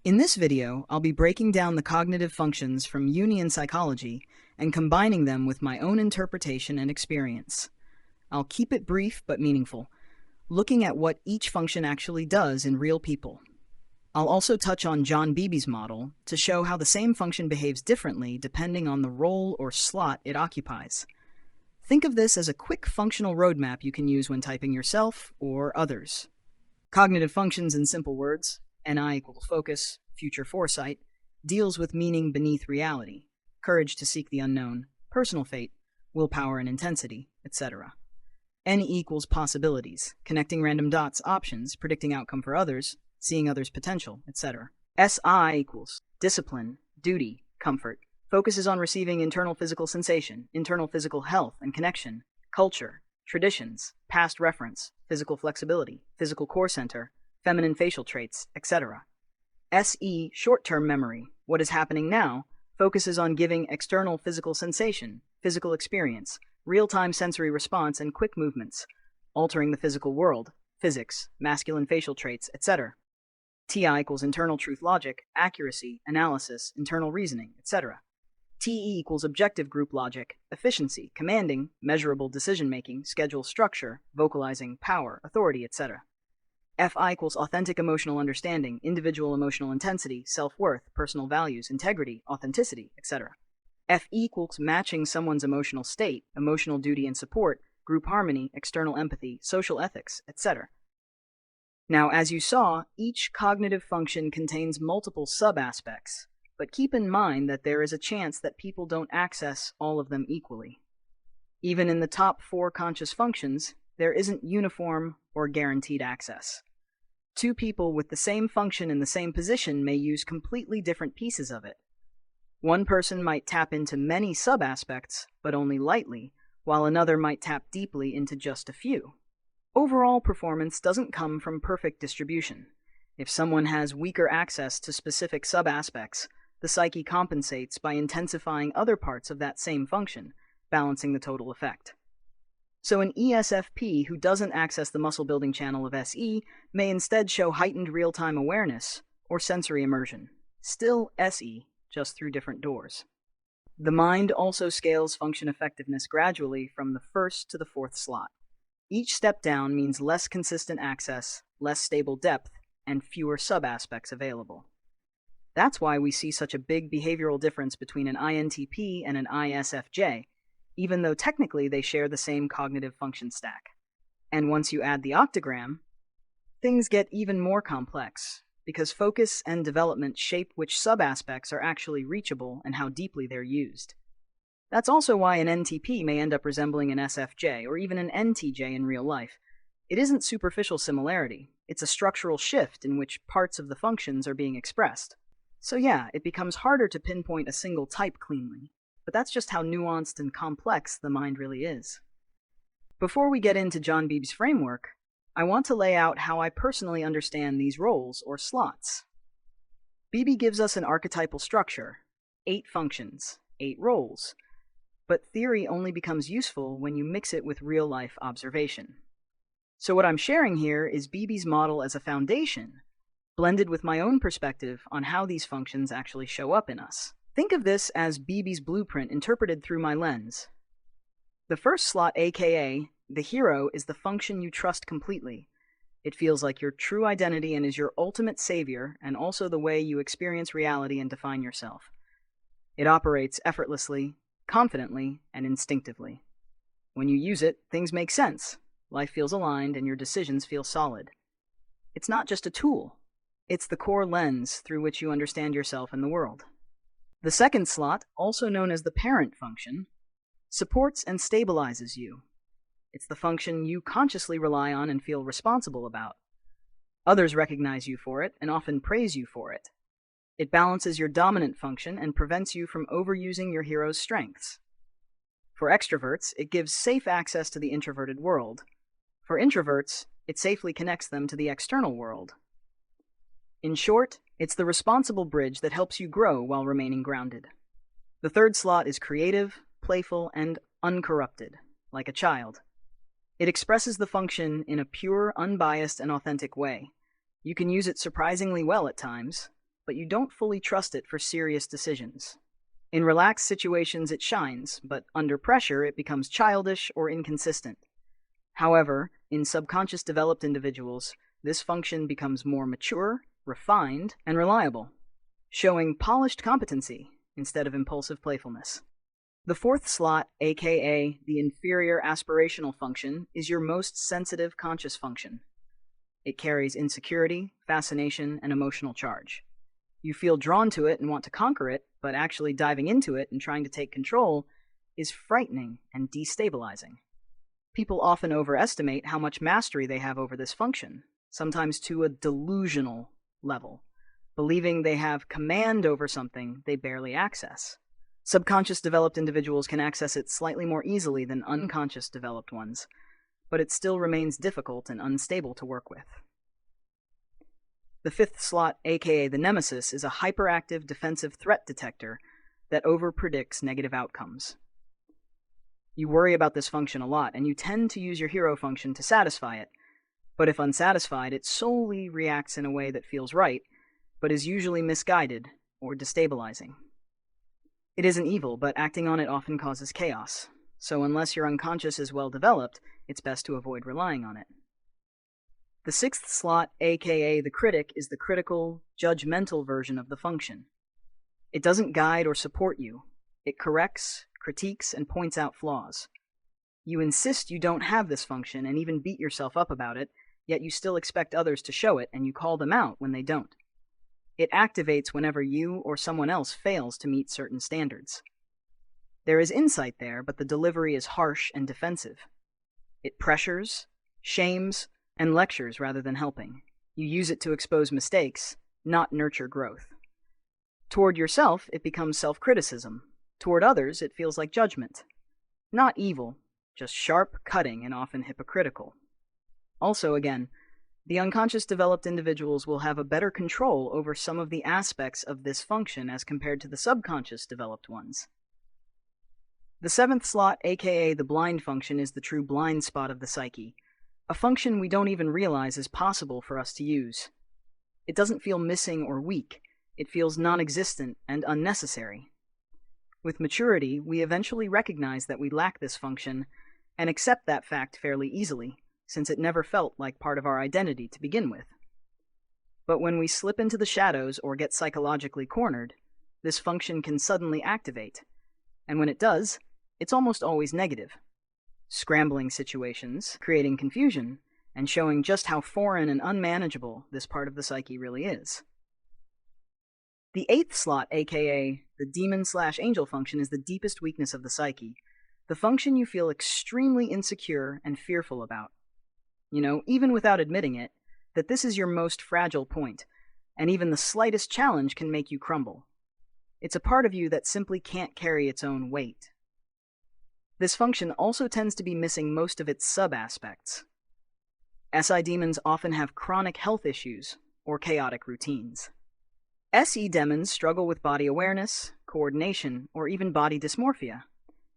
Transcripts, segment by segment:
In this video, I'll be breaking down the cognitive functions from Jungian psychology and combining them with my own interpretation and experience. I'll keep it brief but meaningful, looking at what each function actually does in real people. I'll also touch on John Beebe's model to show how the same function behaves differently depending on the role or slot it occupies. Think of this as a quick functional roadmap you can use when typing yourself or others. Cognitive functions in simple words: NI equals focus, future foresight, deals with meaning beneath reality, courage to seek the unknown, personal fate, willpower and intensity, etc. N equals possibilities, connecting random dots, options, predicting outcome for others, seeing others' potential, etc. SI equals discipline, duty, comfort, focuses on receiving internal physical sensation, internal physical health and connection, culture, traditions, past reference, physical flexibility, physical core center, feminine facial traits, etc. SE, short-term memory, what is happening now, focuses on giving external physical sensation, physical experience, real-time sensory response and quick movements, altering the physical world, physics, masculine facial traits, etc. TI equals internal truth logic, accuracy, analysis, internal reasoning, etc. TE equals objective group logic, efficiency, commanding, measurable decision-making, schedule structure, vocalizing, power, authority, etc. FI equals authentic emotional understanding, individual emotional intensity, self-worth, personal values, integrity, authenticity, etc. FE equals matching someone's emotional state, emotional duty and support, group harmony, external empathy, social ethics, etc. Now, as you saw, each cognitive function contains multiple sub-aspects, but keep in mind that there is a chance that people don't access all of them equally. Even in the top 4 conscious functions, there isn't uniform or guaranteed access. 2 people with the same function in the same position may use completely different pieces of it. One person might tap into many sub-aspects, but only lightly, while another might tap deeply into just a few. Overall performance doesn't come from perfect distribution. If someone has weaker access to specific sub-aspects, the psyche compensates by intensifying other parts of that same function, balancing the total effect. So an ESFP who doesn't access the muscle-building channel of SE may instead show heightened real-time awareness or sensory immersion. Still SE, just through different doors. The mind also scales function effectiveness gradually from the 1st to the 4th slot. Each step down means less consistent access, less stable depth, and fewer sub-aspects available. That's why we see such a big behavioral difference between an INTP and an ISFJ, even though technically they share the same cognitive function stack. And once you add the octagram, things get even more complex, because focus and development shape which sub-aspects are actually reachable and how deeply they're used. That's also why an NTP may end up resembling an SFJ or even an NTJ in real life. It isn't superficial similarity, it's a structural shift in which parts of the functions are being expressed. So yeah, it becomes harder to pinpoint a single type cleanly, but that's just how nuanced and complex the mind really is. Before we get into John Beebe's framework, I want to lay out how I personally understand these roles or slots. Beebe gives us an archetypal structure, 8 functions, 8 roles, but theory only becomes useful when you mix it with real-life observation. So what I'm sharing here is Beebe's model as a foundation, blended with my own perspective on how these functions actually show up in us. Think of this as Beebe's blueprint interpreted through my lens. The first slot, aka the hero, is the function you trust completely. It feels like your true identity and is your ultimate savior, and also the way you experience reality and define yourself. It operates effortlessly, confidently, and instinctively. When you use it, things make sense. Life feels aligned and your decisions feel solid. It's not just a tool. It's the core lens through which you understand yourself and the world. The second slot, also known as the parent function, supports and stabilizes you. It's the function you consciously rely on and feel responsible about. Others recognize you for it and often praise you for it. It balances your dominant function and prevents you from overusing your hero's strengths. For extroverts, it gives safe access to the introverted world. For introverts, it safely connects them to the external world. In short, it's the responsible bridge that helps you grow while remaining grounded. The third slot is creative, playful, and uncorrupted, like a child. It expresses the function in a pure, unbiased, and authentic way. You can use it surprisingly well at times, but you don't fully trust it for serious decisions. In relaxed situations, it shines, but under pressure, it becomes childish or inconsistent. However, in subconscious developed individuals, this function becomes more mature, refined, and reliable, showing polished competency instead of impulsive playfulness. The fourth slot, aka the inferior aspirational function, is your most sensitive conscious function. It carries insecurity, fascination, and emotional charge. You feel drawn to it and want to conquer it, but actually diving into it and trying to take control is frightening and destabilizing. People often overestimate how much mastery they have over this function, sometimes to a delusional level, believing they have command over something they barely access. Subconscious developed individuals can access it slightly more easily than unconscious developed ones, but it still remains difficult and unstable to work with. The fifth slot, aka the nemesis, is a hyperactive defensive threat detector that overpredicts negative outcomes. You worry about this function a lot, and you tend to use your hero function to satisfy it, but if unsatisfied, it solely reacts in a way that feels right, but is usually misguided or destabilizing. It isn't evil, but acting on it often causes chaos, so unless your unconscious is well developed, it's best to avoid relying on it. The sixth slot, aka the critic, is the critical, judgmental version of the function. It doesn't guide or support you. It corrects, critiques, and points out flaws. You insist you don't have this function and even beat yourself up about it, yet you still expect others to show it and you call them out when they don't. It activates whenever you or someone else fails to meet certain standards. There is insight there, but the delivery is harsh and defensive. It pressures, shames, and lectures rather than helping. You use it to expose mistakes, not nurture growth. Toward yourself, it becomes self-criticism. Toward others, it feels like judgment. Not evil, just sharp, cutting, and often hypocritical. Also, again, the unconscious developed individuals will have a better control over some of the aspects of this function as compared to the subconscious developed ones. The seventh slot, aka the blind function, is the true blind spot of the psyche, a function we don't even realize is possible for us to use. It doesn't feel missing or weak. It feels non-existent and unnecessary. With maturity, we eventually recognize that we lack this function and accept that fact fairly easily, since it never felt like part of our identity to begin with. But when we slip into the shadows or get psychologically cornered, this function can suddenly activate, and when it does, it's almost always negative. Scrambling situations, creating confusion, and showing just how foreign and unmanageable this part of the psyche really is. The eighth slot, aka the demon/angel function, is the deepest weakness of the psyche, the function you feel extremely insecure and fearful about. Even without admitting it, that this is your most fragile point, and even the slightest challenge can make you crumble. It's a part of you that simply can't carry its own weight. This function also tends to be missing most of its sub-aspects. SI demons often have chronic health issues or chaotic routines. SE demons struggle with body awareness, coordination, or even body dysmorphia.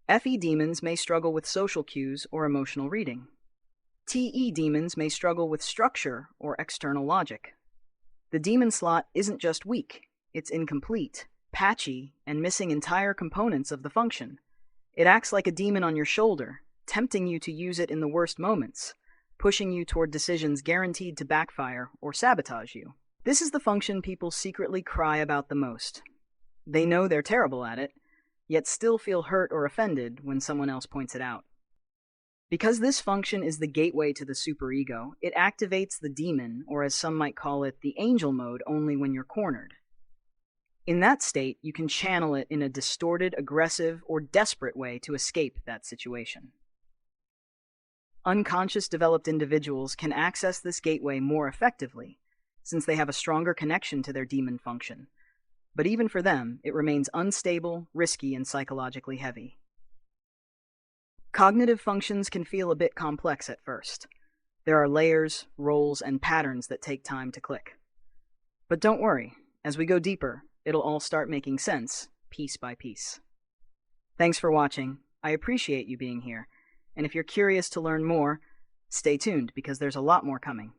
FE demons may struggle with social cues or emotional reading. TE demons may struggle with structure or external logic. The demon slot isn't just weak, it's incomplete, patchy, and missing entire components of the function. It acts like a demon on your shoulder, tempting you to use it in the worst moments, pushing you toward decisions guaranteed to backfire or sabotage you. This is the function people secretly cry about the most. They know they're terrible at it, yet still feel hurt or offended when someone else points it out. Because this function is the gateway to the superego, it activates the demon, or as some might call it, the angel mode, only when you're cornered. In that state, you can channel it in a distorted, aggressive, or desperate way to escape that situation. Unconscious developed individuals can access this gateway more effectively, since they have a stronger connection to their demon function. But even for them, it remains unstable, risky, and psychologically heavy. Cognitive functions can feel a bit complex at first. There are layers, roles, and patterns that take time to click. But don't worry, as we go deeper, it'll all start making sense, piece by piece. Thanks for watching. I appreciate you being here, and if you're curious to learn more, stay tuned because there's a lot more coming.